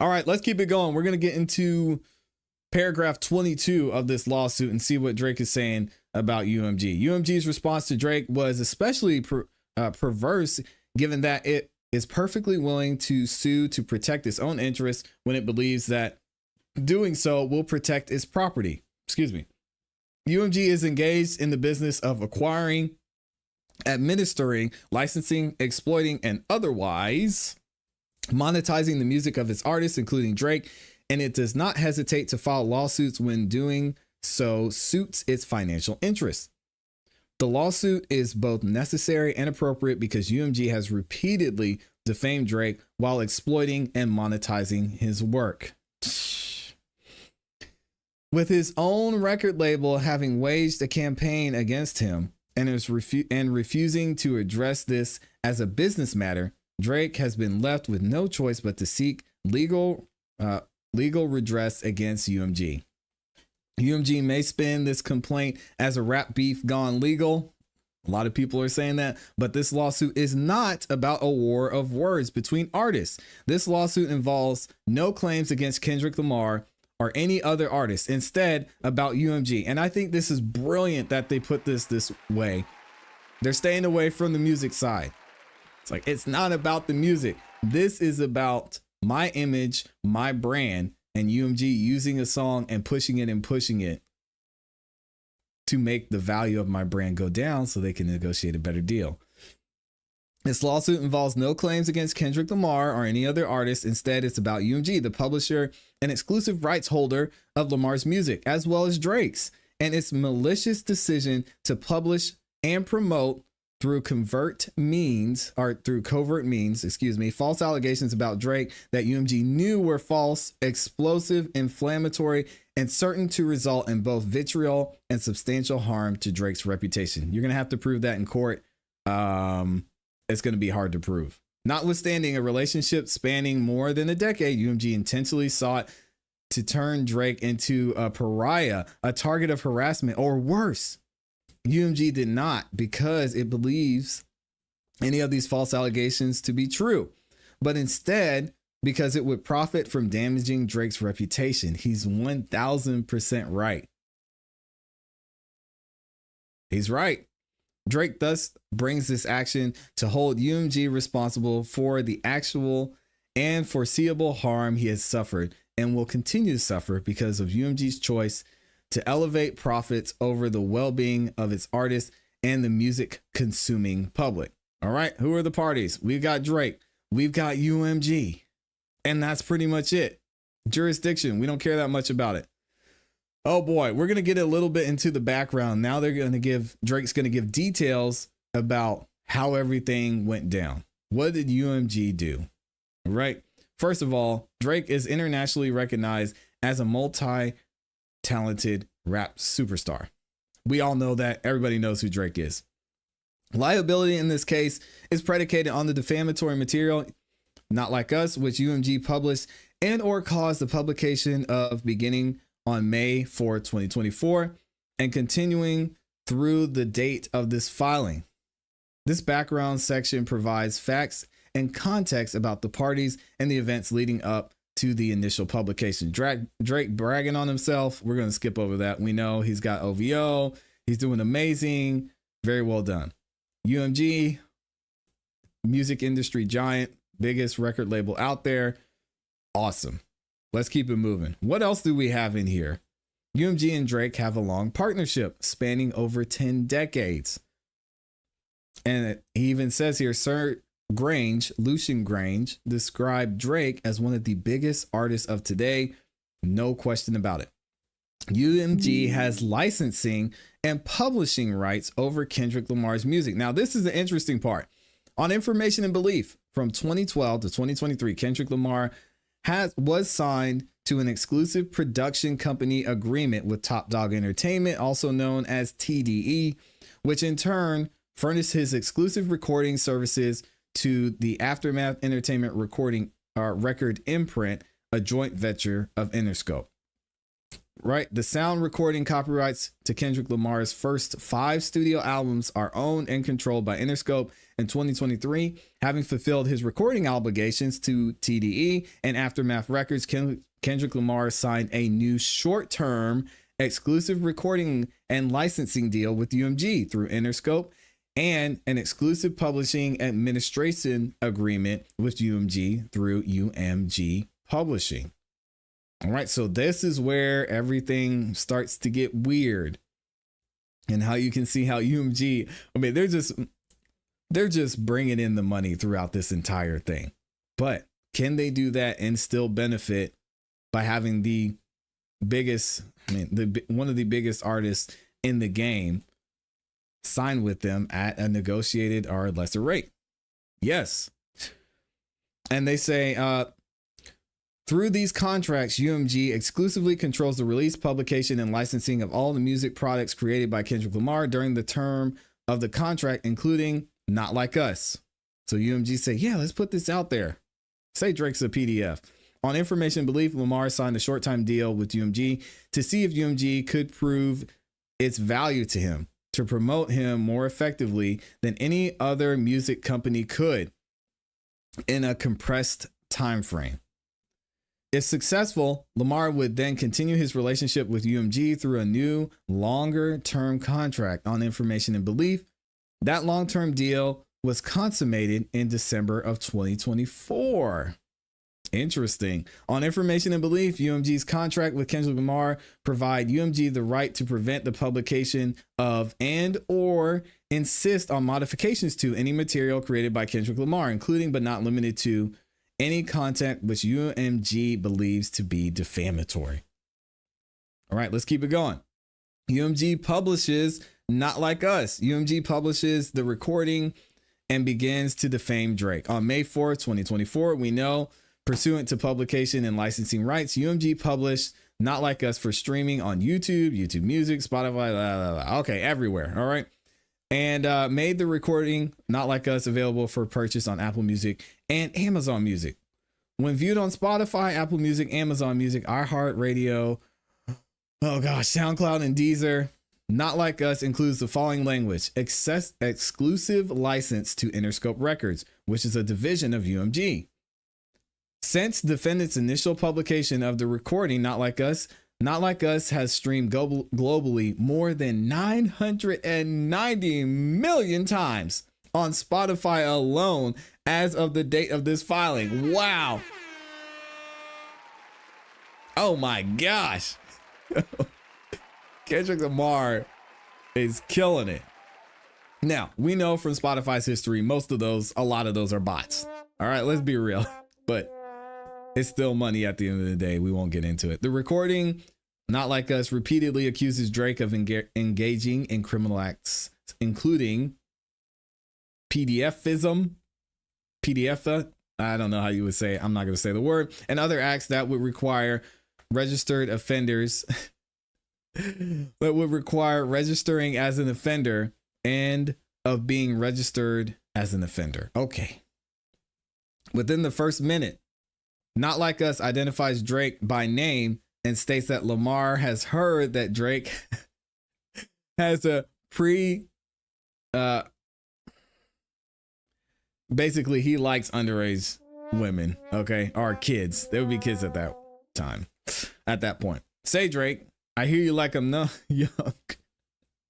All right, let's keep it going. We're going to get into paragraph 22 of this lawsuit and see what Drake is saying about UMG. UMG's response to Drake was especially perverse, given that it is perfectly willing to sue to protect its own interests when it believes that doing so will protect its property. Excuse me. UMG is engaged in the business of acquiring, administering, licensing, exploiting, and otherwise monetizing the music of its artists, including Drake, and it does not hesitate to file lawsuits when doing so suits its financial interests. The lawsuit is both necessary and appropriate because UMG has repeatedly defamed Drake while exploiting and monetizing his work. With his own record label having waged a campaign against him and refusing to address this as a business matter, Drake has been left with no choice but to seek legal redress against UMG. UMG may spin this complaint as a rap beef gone legal. A lot of people are saying that, but this lawsuit is not about a war of words between artists. This lawsuit involves no claims against Kendrick Lamar or any other artist, instead about UMG. And I think this is brilliant that they put this way. They're staying away from the music side. It's like, it's not about the music. This is about my image, my brand, and UMG using a song and pushing it to make the value of my brand go down so they can negotiate a better deal. This lawsuit involves no claims against Kendrick Lamar or any other artist. Instead, it's about UMG, the publisher and exclusive rights holder of Lamar's music, as well as Drake's, and its malicious decision to publish and promote through covert means, false allegations about Drake that UMG knew were false, explosive, inflammatory, and certain to result in both vitriol and substantial harm to Drake's reputation. You're going to have to prove that in court. It's going to be hard to prove. Notwithstanding a relationship spanning more than a decade, UMG intentionally sought to turn Drake into a pariah, a target of harassment, or worse. UMG did not, because it believes any of these false allegations to be true, but instead because it would profit from damaging Drake's reputation. He's 1000% right. He's right. Drake thus brings this action to hold UMG responsible for the actual and foreseeable harm he has suffered and will continue to suffer because of UMG's choice to elevate profits over the well-being of its artists and the music consuming public. All right, who are the parties? We've got Drake, we've got UMG, and that's pretty much it. Jurisdiction, we don't care that much about it. Oh boy, we're going to get a little bit into the background. Now Drake's going to give details about how everything went down. What did UMG do? All right. First of all, Drake is internationally recognized as a multi-talented rap superstar. We all know that. Everybody knows who Drake is. Liability in this case is predicated on the defamatory material, Not Like Us, which UMG published and or caused the publication of beginning on May 4, 2024, and continuing through the date of this filing. This background section provides facts and context about the parties and the events leading up to the initial publication. Drake bragging on himself. We're going to skip over that. We know he's got OVO. He's doing amazing. Very well done. UMG, music industry giant, biggest record label out there. Awesome. Let's keep it moving. What else do we have in here? UMG and Drake have a long partnership spanning over 10 decades. And he even says here, Lucian Grange, described Drake as one of the biggest artists of today. No question about it. UMG has licensing and publishing rights over Kendrick Lamar's music. Now, this is the interesting part. On Information and Belief from 2012 to 2023, Kendrick Lamar was signed to an exclusive production company agreement with Top Dog Entertainment, also known as TDE, which in turn furnished his exclusive recording services to the Aftermath Entertainment record imprint, a joint venture of Interscope. right? The sound recording copyrights to Kendrick Lamar's first 5 studio albums are owned and controlled by Interscope. In 2023, having fulfilled his recording obligations to TDE and Aftermath Records, Kendrick Lamar signed a new short-term exclusive recording and licensing deal with UMG through Interscope and an exclusive publishing administration agreement with UMG through UMG Publishing. All right, so this is where everything starts to get weird, and how you can see how UMG, I mean, they're just bringing in the money throughout this entire thing. But can they do that and still benefit by having the biggest, one of the biggest artists in the game sign with them at a negotiated or lesser rate? Yes. And they say, through these contracts, UMG exclusively controls the release, publication, and licensing of all the music products created by Kendrick Lamar during the term of the contract, including Not Like Us. So UMG say, yeah, let's put this out there. Say Drake's a PDF. On information belief, Lamar signed a short-time deal with UMG to see if UMG could prove its value to him, to promote him more effectively than any other music company could in a compressed time frame. If successful, Lamar would then continue his relationship with UMG through a new, longer-term contract. On information and belief, that long-term deal was consummated in December of 2024. Interesting. On information and belief, UMG's contract with Kendrick Lamar provide UMG the right to prevent the publication of and or insist on modifications to any material created by Kendrick Lamar, including but not limited to any content which UMG believes to be defamatory. All right, let's keep it going. UMG publishes Not Like Us. UMG publishes the recording and begins to defame Drake. On May 4th, 2024, we know, pursuant to publication and licensing rights, UMG published Not Like Us for streaming on YouTube, YouTube Music, Spotify, blah, blah, blah. Okay, everywhere. All right. And made the recording Not Like Us available for purchase on Apple Music and Amazon Music. When viewed on Spotify, Apple Music, Amazon Music, iHeartRadio, SoundCloud, and Deezer, Not Like Us includes the following language: exclusive license to Interscope Records, which is a division of UMG. Since defendant's initial publication of the recording Not Like Us has streamed globally more than 990 million times on Spotify alone as of the date of this filing. Wow. Oh my gosh. Kendrick Lamar is killing it. Now, we know from Spotify's history, a lot of those are bots. All right, let's be real. But it's still money at the end of the day. We won't get into it. The recording, Not Like Us, repeatedly accuses Drake of engaging in criminal acts, including PDF, I don't know how you would say it. I'm not going to say the word, and other acts that would require registered offenders, that would require registering as an offender and of being registered as an offender. Okay. Within the first minute, Not Like Us identifies Drake by name and states that Lamar has heard that Drake has a basically he likes underage women, okay, or kids. There would be kids at that time, at that point. Say, Drake, I hear you like I'm not young.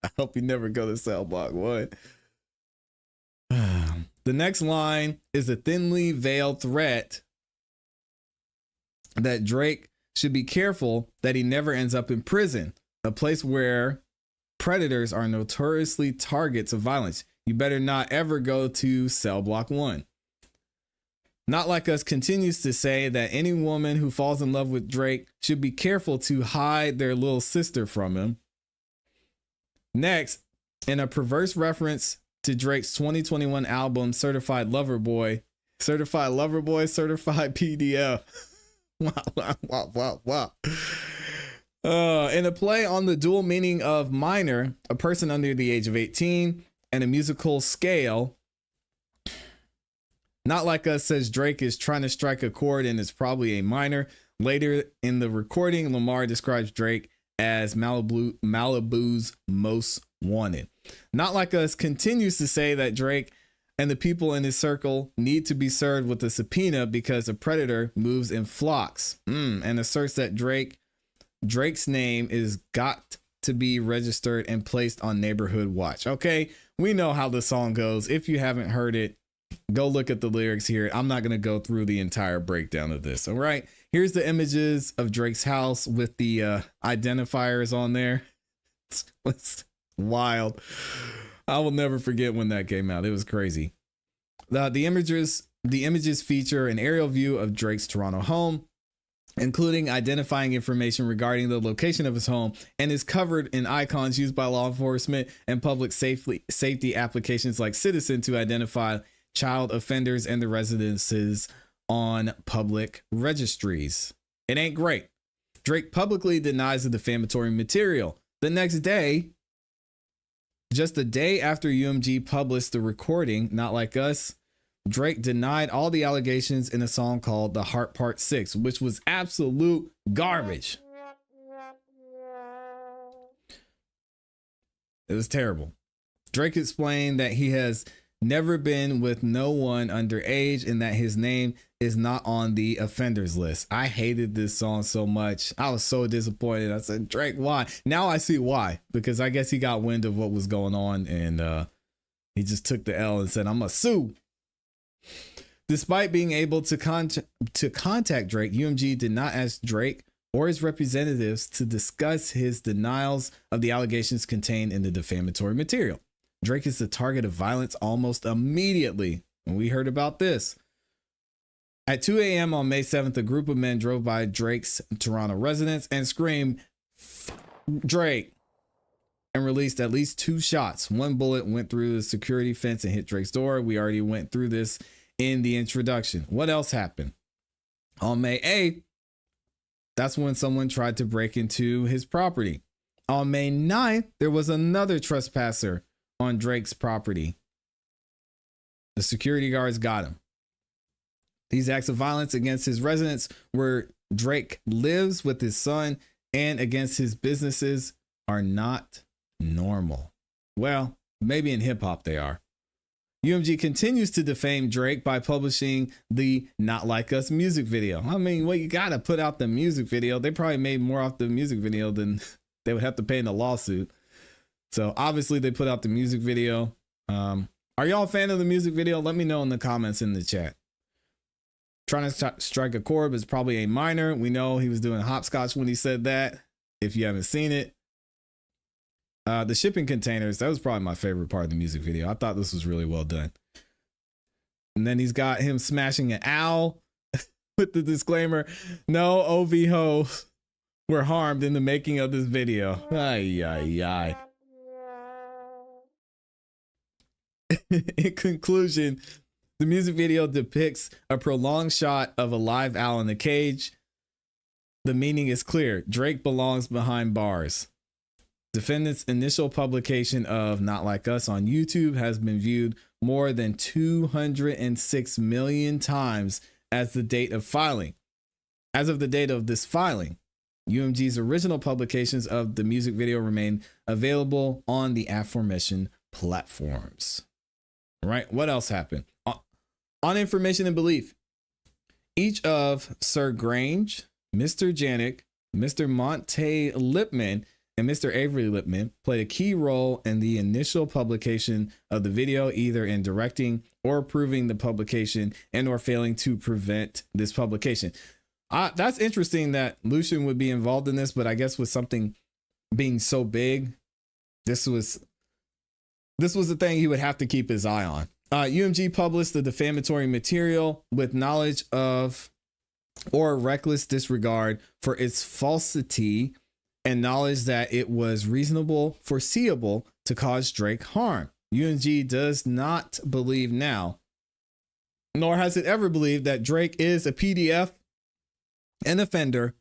I hope you never go to cell block. What? The next line is a thinly veiled threat that Drake should be careful that he never ends up in prison, a place where predators are notoriously targets of violence. You better not ever go to cell block 1. Not Like Us continues to say that any woman who falls in love with Drake should be careful to hide their little sister from him. Next, in a perverse reference to Drake's 2021 album, Certified Lover Boy, Certified PDF. Wow. In a play on the dual meaning of minor, a person under the age of 18, and a musical scale, Not Like Us says Drake is trying to strike a chord and is probably a minor. Later in the recording, Lamar describes Drake as Malibu's most wanted. Not Like Us continues to say that Drake and the people in his circle need to be served with a subpoena because a predator moves in flocks, and asserts that Drake's name is got to be registered and placed on neighborhood watch. Okay, we know how the song goes. If you haven't heard it, go look at the lyrics here. I'm not going to go through the entire breakdown of this. All right, here's the images of Drake's house with the identifiers on there. It's wild. I will never forget when that came out. It was crazy. The images feature an aerial view of Drake's Toronto home, including identifying information regarding the location of his home, and is covered in icons used by law enforcement and public safety applications like Citizen to identify child offenders and the residences on public registries. It ain't great. Drake publicly denies the defamatory material. The next day, just a day after UMG published the recording, Not Like Us, Drake denied all the allegations in a song called The Heart Part 6, which was absolute garbage. It was terrible. Drake explained that he has never been with no one underage and that his name is not on the offenders list. I hated this song so much. I was so disappointed. I said, Drake, why? Now I see why, because I guess he got wind of what was going on and he just took the L and said, I'm gonna sue. Despite being able to contact Drake, UMG did not ask Drake or his representatives to discuss his denials of the allegations contained in the defamatory material. Drake is the target of violence almost immediately, and we heard about this. At 2 a.m. on May 7th, a group of men drove by Drake's Toronto residence and screamed, Drake, and released at least 2 shots. One bullet went through the security fence and hit Drake's door. We already went through this in the introduction. What else happened? On May 8th, that's when someone tried to break into his property. On May 9th, there was another trespasser on Drake's property. The security guards got him. These acts of violence against his residence where Drake lives with his son and against his businesses are not normal. Well, maybe in hip hop they are. UMG continues to defame Drake by publishing the Not Like Us music video. I mean, well, you gotta put out the music video. They probably made more off the music video than they would have to pay in a lawsuit. So obviously they put out the music video. Are y'all a fan of the music video? Let me know in the comments in the chat. Trying to strike a chord, but it's probably a minor. We know he was doing hopscotch when he said that. If you haven't seen it, the shipping containers, that was probably my favorite part of the music video. I thought this was really well done. And then he's got him smashing an owl with the disclaimer, no OV hoes were harmed in the making of this video. Ay, ay, ay. In conclusion, the music video depicts a prolonged shot of a live owl in a cage. The meaning is clear. Drake belongs behind bars. Defendant's initial publication of Not Like Us on YouTube has been viewed more than 206 million times as the date of filing. As of the date of this filing, UMG's original publications of the music video remain available on the aforementioned platforms. Right? What else happened? On information and belief, each of Sir Grange, Mr. Janik, Mr. Monte Lipman, and Mr. Avery Lipman played a key role in the initial publication of the video, either in directing or approving the publication and or failing to prevent this publication. That's interesting that Lucian would be involved in this, but I guess with something being so big, this was the thing he would have to keep his eye on. UMG published the defamatory material with knowledge of or reckless disregard for its falsity and knowledge that it was reasonable, foreseeable to cause Drake harm. UMG does not believe now, nor has it ever believed, that Drake is a PDF, an offender,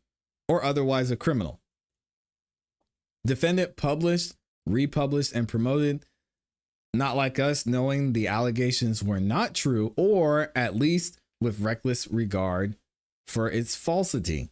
or otherwise a criminal. Defendant published, republished, and promoted Not Like Us, knowing the allegations were not true, or at least with reckless regard for its falsity.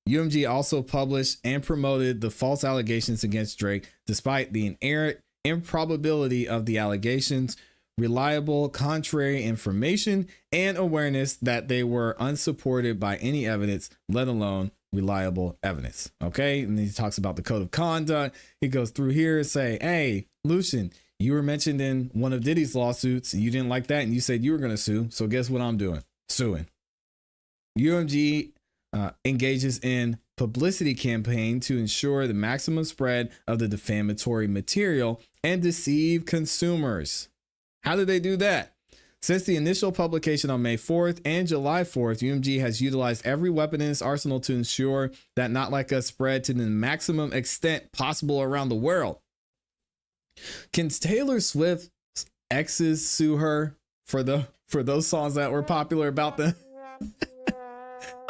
UMG also published and promoted the false allegations against Drake, despite the inherent improbability of the allegations, reliable contrary information, and awareness that they were unsupported by any evidence, let alone reliable evidence. Okay. And he talks about the code of conduct. He goes through here and say, hey, Lucian, you were mentioned in one of Diddy's lawsuits and you didn't like that. And you said you were going to sue. So guess what I'm doing? Suing. UMG engages in publicity campaign to ensure the maximum spread of the defamatory material and deceive consumers. How did they do that? Since the initial publication on May 4th and July 4th, UMG has utilized every weapon in its arsenal to ensure that Not Like Us spread to the maximum extent possible around the world. Can Taylor Swift's exes sue her for those songs that were popular about them?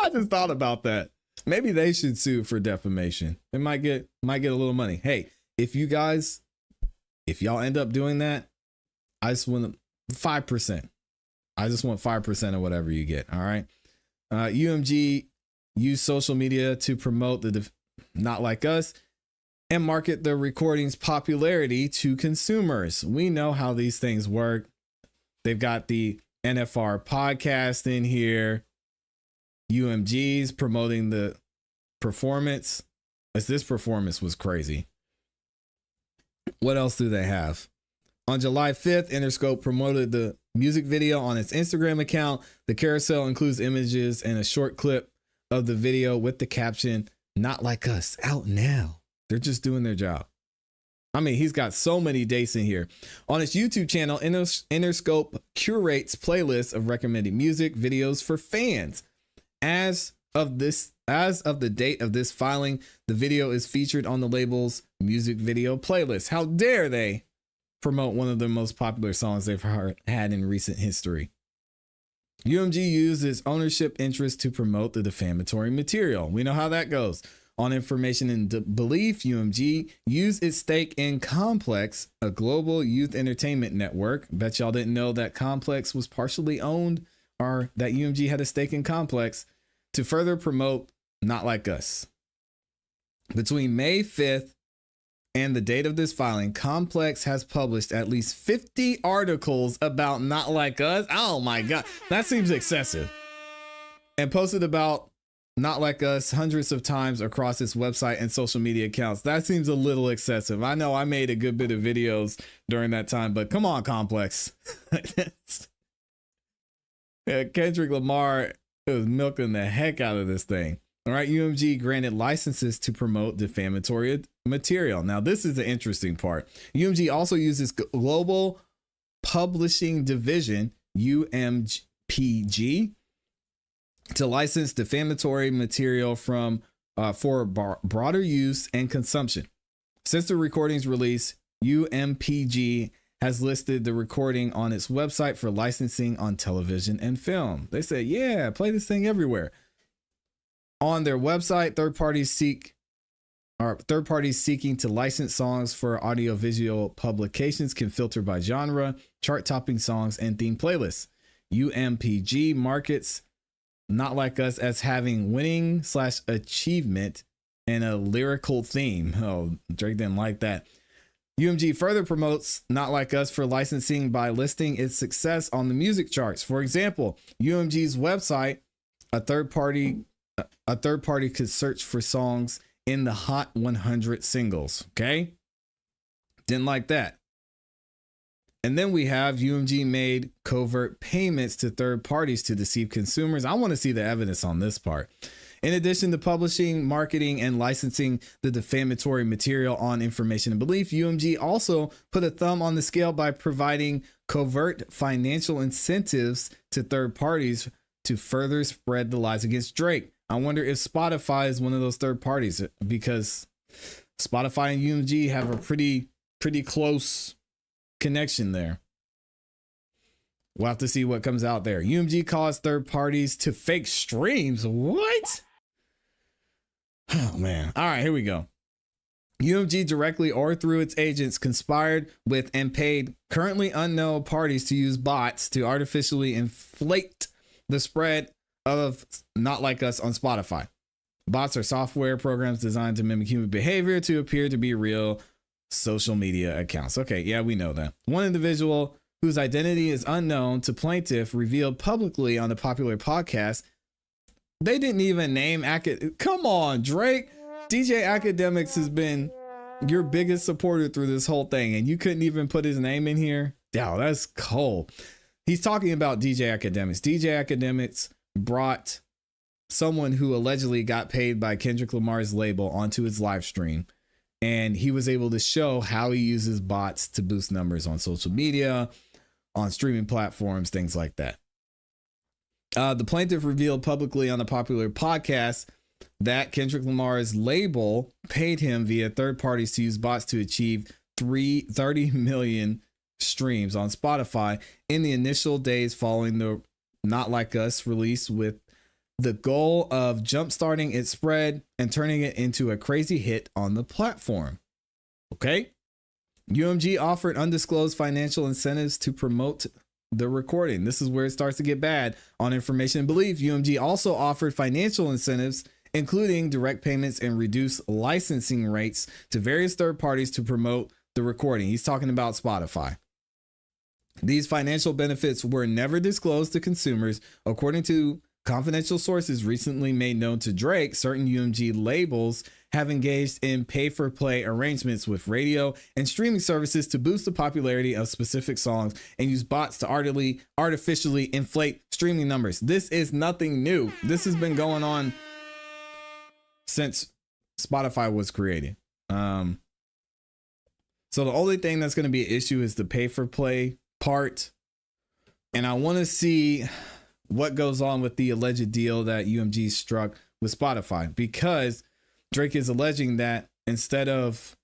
I just thought about that. Maybe they should sue for defamation. They might get a little money. Hey, if y'all end up doing that, I just want 5%. I just want 5% of whatever you get. All right. UMG used social media to promote the Not Like Us and market the recording's popularity to consumers. We know how these things work. They've got the NFR podcast in here. UMG's promoting the performance. This performance was crazy. What else do they have? On July 5th, Interscope promoted the music video on its Instagram account. The carousel includes images and a short clip of the video with the caption, "Not Like Us, out now." They're just doing their job. I mean, he's got so many dates in here. On its YouTube channel, Interscope curates playlists of recommended music videos for fans. As of the date of this filing, the video is featured on the label's music video playlist. How dare they promote one of the most popular songs they've had in recent history? UMG used its ownership interest to promote the defamatory material. We know how that goes. On information and belief, UMG used its stake in Complex, a global youth entertainment network. Bet y'all didn't know that Complex was partially owned, or that UMG had a stake in Complex, to further promote Not Like Us. Between May 5th and the date of this filing, Complex has published at least 50 articles about Not Like Us. Oh my God, that seems excessive. And posted about Not Like Us hundreds of times across its website and social media accounts. That seems a little excessive. I know I made a good bit of videos during that time, but come on, Complex. Yeah, Kendrick Lamar was milking the heck out of this thing. All right, UMG granted licenses to promote defamatory material. Now, this is the interesting part. UMG also uses Global Publishing Division, UMPG, to license defamatory material for broader use and consumption. Since the recording's release, UMPG has listed the recording on its website for licensing on television and film. They said, yeah, play this thing everywhere. On their website, third parties seeking to license songs for audiovisual publications can filter by genre, chart-topping songs, and theme playlists. UMPG markets Not Like Us as having winning/achievement and a lyrical theme. Oh, Drake didn't like that. UMG further promotes Not Like Us for licensing by listing its success on the music charts. For example, UMG's website, a third party could search for songs in the Hot 100 singles. Okay. Didn't like that. And then we have UMG made covert payments to third parties to deceive consumers. I want to see the evidence on this part. In addition to publishing, marketing, and licensing the defamatory material on information and belief, UMG also put a thumb on the scale by providing covert financial incentives to third parties to further spread the lies against Drake. I wonder if Spotify is one of those third parties, because Spotify and UMG have a pretty close connection there. We'll have to see what comes out there. UMG caused third parties to fake streams. What? Oh, man. All right, here we go. UMG directly or through its agents conspired with and paid currently unknown parties to use bots to artificially inflate the spread of Not Like Us on Spotify. Bots are software programs designed to mimic human behavior to appear to be real social media accounts. Okay, yeah, we know that. One individual whose identity is unknown to plaintiff revealed publicly on the popular podcast. They didn't even name Come on, Drake. DJ Academics has been your biggest supporter through this whole thing, and you couldn't even put his name in here? Wow, that's cold. He's talking about DJ Academics. DJ Academics brought someone who allegedly got paid by Kendrick Lamar's label onto his live stream, and he was able to show how he uses bots to boost numbers on social media, on streaming platforms, things like that. The plaintiff revealed publicly on the popular podcast that Kendrick Lamar's label paid him via third parties to use bots to achieve 30 million streams on Spotify in the initial days following the Not Like Us release, with the goal of jumpstarting its spread and turning it into a crazy hit on the platform. Okay. UMG offered undisclosed financial incentives to promote the recording. This is where it starts to get bad. On information and belief, UMG also offered financial incentives, including direct payments and reduced licensing rates to various third parties to promote the recording. He's talking about Spotify. These financial benefits were never disclosed to consumers. According to confidential sources recently made known to Drake, certain UMG labels have engaged in pay-for-play arrangements with radio and streaming services to boost the popularity of specific songs and use bots to artificially inflate streaming numbers. This is nothing new. This has been going on since Spotify was created. So the only thing that's going to be an issue is the pay-for-play part. And I want to see what goes on with the alleged deal that UMG struck with Spotify, because Drake is alleging that instead of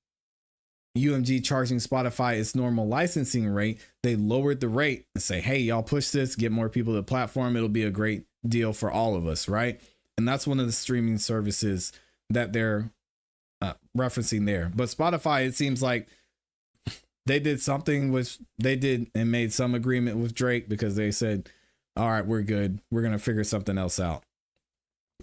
UMG charging Spotify its normal licensing rate, they lowered the rate and say, hey, y'all push this, get more people to the platform. It'll be a great deal for all of us, right? And that's one of the streaming services that they're referencing there. But Spotify, it seems like they did something with, they did and made some agreement with Drake, because they said, all right, we're good. We're going to figure something else out.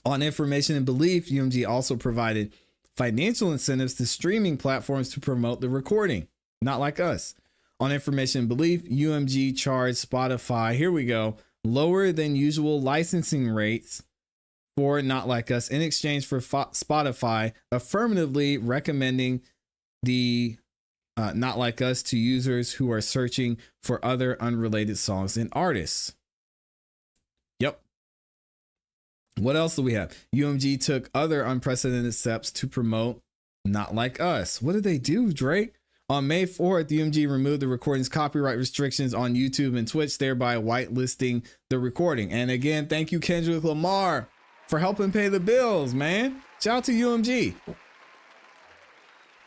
On information and belief, UMG also provided financial incentives to streaming platforms to promote the recording. Not Like Us. On information and belief, UMG charged Spotify, here we go, lower than usual licensing rates for Not Like Us in exchange for Spotify affirmatively recommending the Not Like Us to users who are searching for other unrelated songs and artists. Yep. What else do we have? UMG took other unprecedented steps to promote Not Like Us. What did they do, Drake? On May 4th, UMG removed the recording's copyright restrictions on YouTube and Twitch, thereby whitelisting the recording. And again, thank you, Kendrick Lamar, for helping pay the bills, man. Shout out to UMG.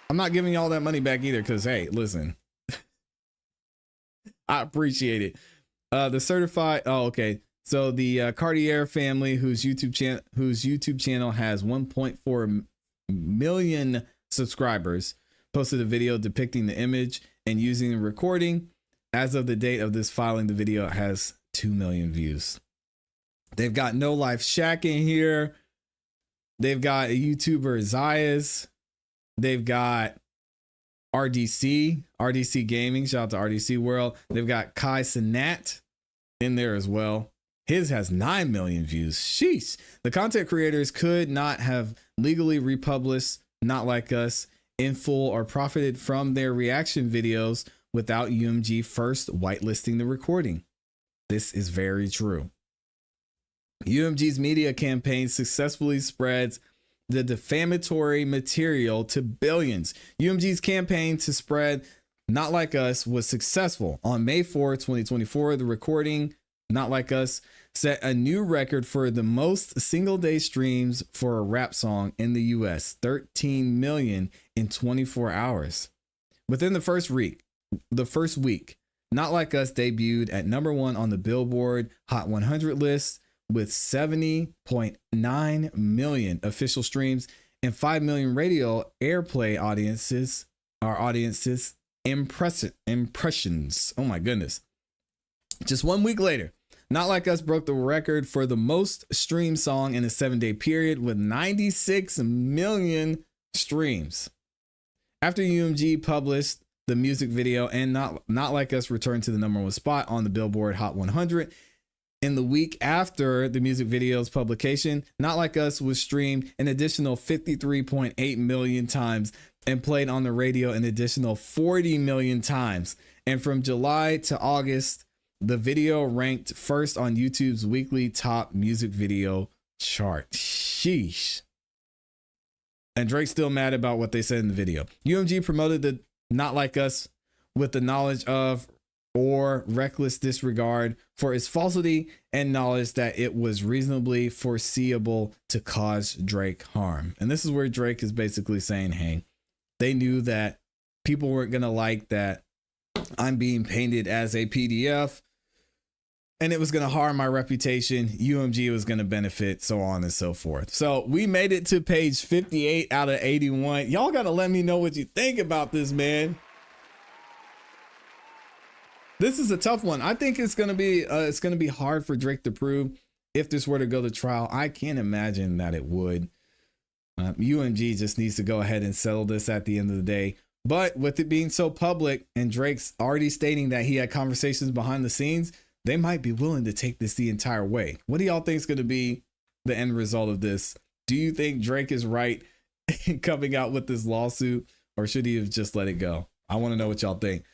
I'm not giving y'all that money back either, because, hey, listen, I appreciate it. The certified, oh, okay. So the Cartier family, whose YouTube channel has 1.4 million subscribers, posted a video depicting the image and using the recording. As of the date of this filing, the video has 2 million views. They've got No Life Shaq in here. They've got a YouTuber, Zayas. They've got RDC Gaming. Shout out to RDC World. They've got Kai Cenat in there as well. His has 9 million views. Sheesh. The content creators could not have legally republished Not Like Us in full or profited from their reaction videos without UMG first whitelisting the recording. This is very true. UMG's media campaign successfully spreads the defamatory material to billions. UMG's campaign to spread Not Like Us was successful. On May 4, 2024, the recording Not Like Us set a new record for the most single day streams for a rap song in the US, 13 million in 24 hours. Within the first week, Not Like Us debuted at #1 on the Billboard Hot 100 list with 70.9 million official streams and 5 million radio airplay impressions. Oh my goodness. Just 1 week later, Not Like Us broke the record for the most streamed song in a 7-day period with 96 million streams. After UMG published the music video and Not Like Us returned to the #1 spot on the Billboard Hot 100. In the week after the music video's publication, Not Like Us was streamed an additional 53.8 million times and played on the radio an additional 40 million times. And from July to August, the video ranked first on YouTube's weekly top music video chart. Sheesh. And Drake's still mad about what they said in the video. UMG promoted the Not Like Us with the knowledge of or reckless disregard for its falsity and knowledge that it was reasonably foreseeable to cause Drake harm. And this is where Drake is basically saying, hey, they knew that people weren't going to like that I'm being painted as a PDF and it was going to harm my reputation. UMG was going to benefit, so on and so forth. So we made it to page 58 out of 81. Y'all got to let me know what you think about this, man. This is a tough one. I think it's going to be hard for Drake to prove if this were to go to trial. I can't imagine that it would. UMG just needs to go ahead and settle this at the end of the day. But with it being so public and Drake's already stating that he had conversations behind the scenes, they might be willing to take this the entire way. What do y'all think is going to be the end result of this? Do you think Drake is right in coming out with this lawsuit, or should he have just let it go? I want to know what y'all think.